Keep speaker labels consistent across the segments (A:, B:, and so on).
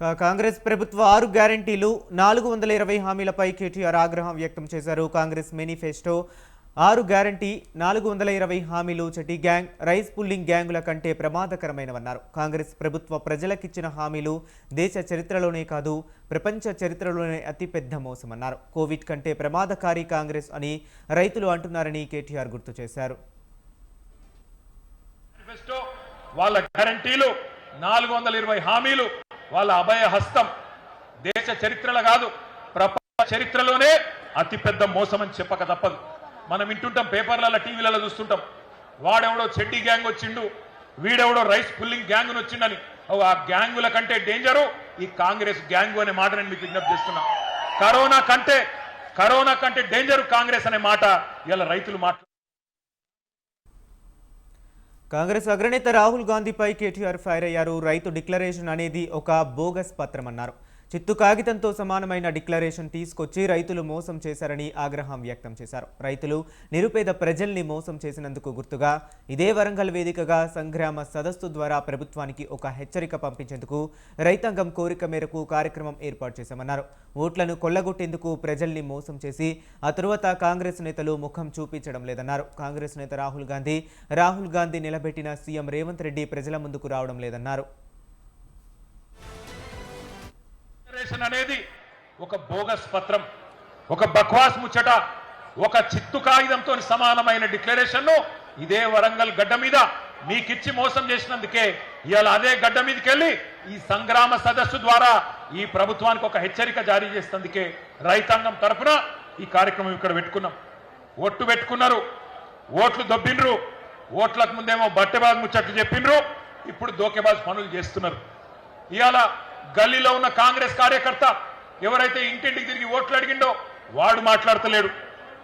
A: కాంగ్రెస్ ప్రభుత్వ 6 గ్యారంటీలు 420 హామీలపై కేటీఆర్ ఆగ్రహం వ్యక్తం చేశారు. కాంగ్రెస్ మేనిఫెస్టో 6 గ్యారంటీ 420 హామీలు చెటీ గ్యాంగ్, రైస్ పుల్లింగ్ గ్యాంగుల కంటే ప్రమాదకరమైనవన్నారు. కాంగ్రెస్ ప్రభుత్వ ప్రజలకిచ్చిన హామీలు దేశ చరిత్రలోనే కాదు ప్రపంచ చరిత్రలోనే అతిపెద్ద మోసమన్నారు. కోవిడ్ కంటే ప్రమాదకారి కాంగ్రెస్ అని రైతులు అంటున్నారని కేటీఆర్ గుర్తు చేశారు.
B: వాళ్ళ గ్యారంటీలు 420 హామీలు వాళ్ళ అభయ హస్తం దేశ చరిత్రలో కాదు ప్రపంచ చరిత్రలోనే అతిపెద్ద మోసం అని చెప్పక తప్పదు. మనం వింటుంటాం, పేపర్లలో టీవీలలో చూస్తుంటాం, వాడెవడో చెడ్డీ గ్యాంగ్ వచ్చిండు, వీడెవడో రైస్ పుల్లింగ్ గ్యాంగ్ వచ్చిండని. ఆ గ్యాంగుల కంటే డేంజరు ఈ కాంగ్రెస్ గ్యాంగు అనే మాట నేను మీకు విజ్ఞప్తి చేస్తున్నా. కరోనా కంటే డేంజరు కాంగ్రెస్ అనే మాట ఇలా రైతులు మాట్లాడుతున్నారు.
A: కాంగ్రెస్ అగ్రనేత రాహుల్ గాంధీపై కేటీఆర్ ఫైర్ అయ్యారు. రైతు డిక్లరేషన్ అనేది ఒక బోగస్ పత్రమన్నారు. చిత్తు కాగితంతో సమానమైన డిక్లరేషన్ తీసుకొచ్చి రైతులు మోసం చేశారని ఆగ్రహం వ్యక్తం చేశారు. రైతులు నిరుపేద ప్రజల్ని మోసం చేసినందుకు గుర్తుగా ఇదే వరంగల్ వేదికగా సంగ్రామ సదస్సు ద్వారా ప్రభుత్వానికి ఒక హెచ్చరిక పంపించేందుకు రైతాంగం కోరిక మేరకు కార్యక్రమం ఏర్పాటు చేశామన్నారు. ఓట్లను కొల్లగొట్టేందుకు ప్రజల్ని మోసం చేసి ఆ తరువాత కాంగ్రెస్ నేతలు ముఖం చూపించడం లేదన్నారు. కాంగ్రెస్ నేత రాహుల్ గాంధీ నిలబెట్టిన సీఎం రేవంత్ రెడ్డి ప్రజల ముందుకు రావడం లేదన్నారు.
B: అనేది ఒక బోగస్ పత్రం, ఒక బక్వాస్ ముచ్చట, ఒక చిత్తు కాగితంతో సమానమైన డిక్లరేషన్ ఇదే వరంగల్ గడ్డ మీద మీకిచ్చి మోసం చేసినందుకే ఇవాళ అదే గడ్డ మీదకి వెళ్ళి ఈ సంగ్రామ సదస్సు ద్వారా ఈ ప్రభుత్వానికి ఒక హెచ్చరిక జారీ చేసేందుకే రైతాంగం తరఫున ఈ కార్యక్రమం ఇక్కడ పెట్టుకున్నాం. ఓట్లు పెట్టుకున్నారు, ఓట్లు దొబ్బిండ్రు, ఓట్లకు ముందేమో బట్టెబాజ్ ముచ్చట్లు చెప్పిండ్రు, ఇప్పుడు దోకేబాజ్ పనులు చేస్తున్నారు. ఇవాళ గల్లీలో ఉన్న కాంగ్రెస్ కార్యకర్త ఎవరైతే ఇంటింటికి తిరిగి ఓట్లు అడిగిండో వాడు మాట్లాడతలేడు.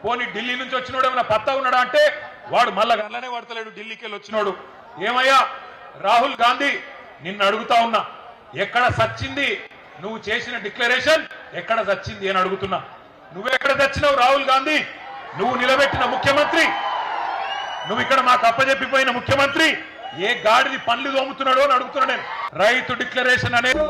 B: పోనీ ఢిల్లీ నుంచి వచ్చినోడు ఏమైనా పత్తా ఉన్నాడా అంటే వాడు మళ్ళా గల్లనే పడతలేడు. ఢిల్లీకి వెళ్ళి వచ్చినోడు ఏమయ్యా రాహుల్ గాంధీ నిన్ను అడుగుతా ఉన్నా, ఎక్కడ సచ్చింది నువ్వు చేసిన డిక్లరేషన్, ఎక్కడ సచ్చింది అని అడుగుతున్నా. నువ్వెక్కడ సచ్చినావు రాహుల్ గాంధీ? నువ్వు నిలబెట్టిన ముఖ్యమంత్రి, నువ్వు ఇక్కడ మాకు అప్పచెప్పిపోయిన ముఖ్యమంత్రి ఏ గాడిది పనులు తోముతున్నాడో అని అడుగుతున్నా నేను. రైతు డిక్లరేషన్ అనేది